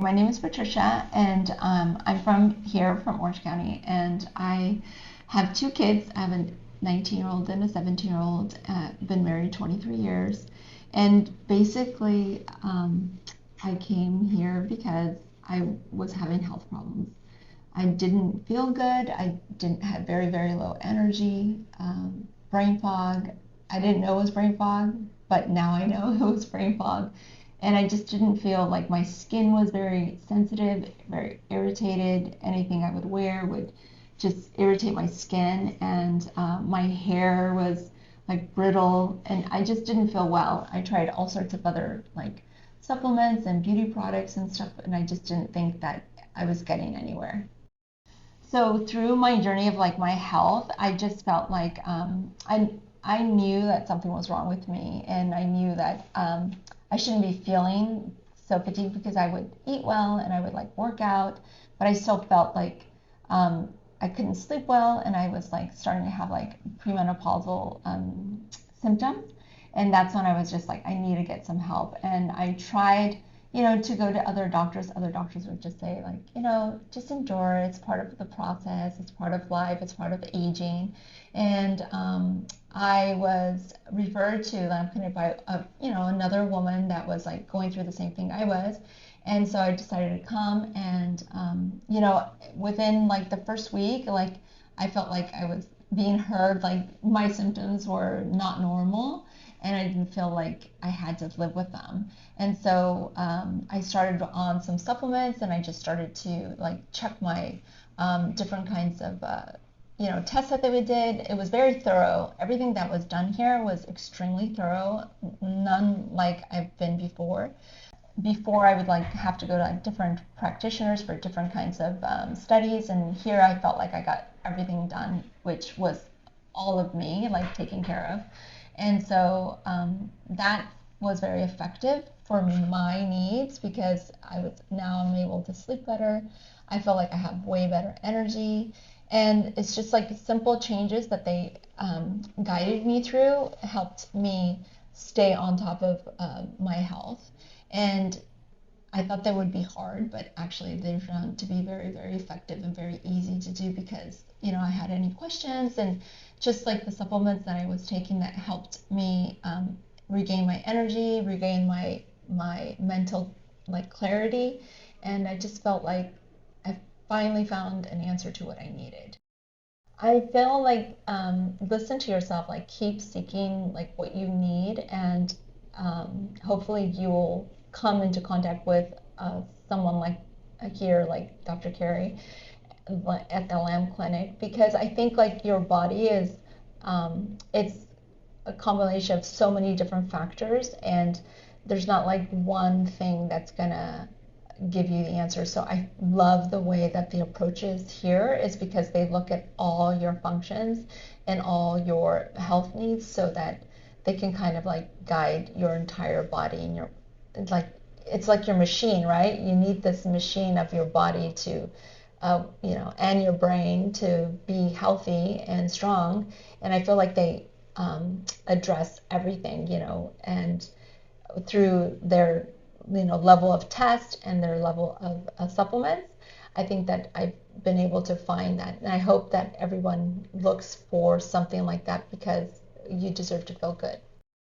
My name is Patricia, and I'm from Orange County, and I have two kids. I have a 19-year-old and a 17-year-old. Been married 23 years, and basically, I came here because I was having health problems. I didn't feel good. I didn't have very low energy, brain fog. I didn't know it was brain fog, but now I know it was brain fog. And I just didn't feel like my skin was very sensitive, very irritated. Anything I would wear would just irritate my skin, and my hair was like brittle, and I just didn't feel well. I tried all sorts of other like supplements and beauty products and stuff, and I just didn't think that I was getting anywhere. So through my journey of like my health, I just felt like I knew that something was wrong with me, and I knew that I shouldn't be feeling so fatigued because I would eat well and I would like work out, but I still felt like I couldn't sleep well, and I was like starting to have like premenopausal symptoms, and that's when I was just like I need to get some help, and I tried to go to other doctors. Other doctors would just say, like, just endure. It's part of the process. It's part of life. It's part of aging. And I was referred to Lamb Clinic by another woman that was like going through the same thing I was. And so I decided to come, and within like the first week, like I felt like I was being heard. Like my symptoms were not normal, and I didn't feel like I had to live with them. And so I started on some supplements, and I just started to like check my different kinds of tests that they did. It was very thorough. Everything that was done here was extremely thorough, none like I've been before. Before, I would like have to go to like different practitioners for different kinds of studies, and here I felt like I got everything done, which was all of me like taken care of. And so that was very effective for my needs, because now I'm able to sleep better. I feel like I have way better energy, and it's just like simple changes that they guided me through helped me stay on top of my health. And I thought that would be hard, but actually they've found to be very effective and very easy to do, because I had any questions, and just like the supplements that I was taking that helped me regain my energy, regain my mental like clarity, and I just felt like I finally found an answer to what I needed. I feel like listen to yourself, like keep seeking like what you need, and hopefully you will come into contact with someone like here, like Dr. Carey at the Lamb Clinic, because I think like your body is it's a combination of so many different factors, and there's not like one thing that's gonna give you the answer. So I love the way that the approach is here, is because they look at all your functions and all your health needs, so that they can kind of like guide your entire body, and your like it's like your machine, right? You need this machine of your body to and your brain to be healthy and strong. And I feel like they address everything, and through their level of test and their level of supplements. I think that I've been able to find that, and I hope that everyone looks for something like that, because you deserve to feel good.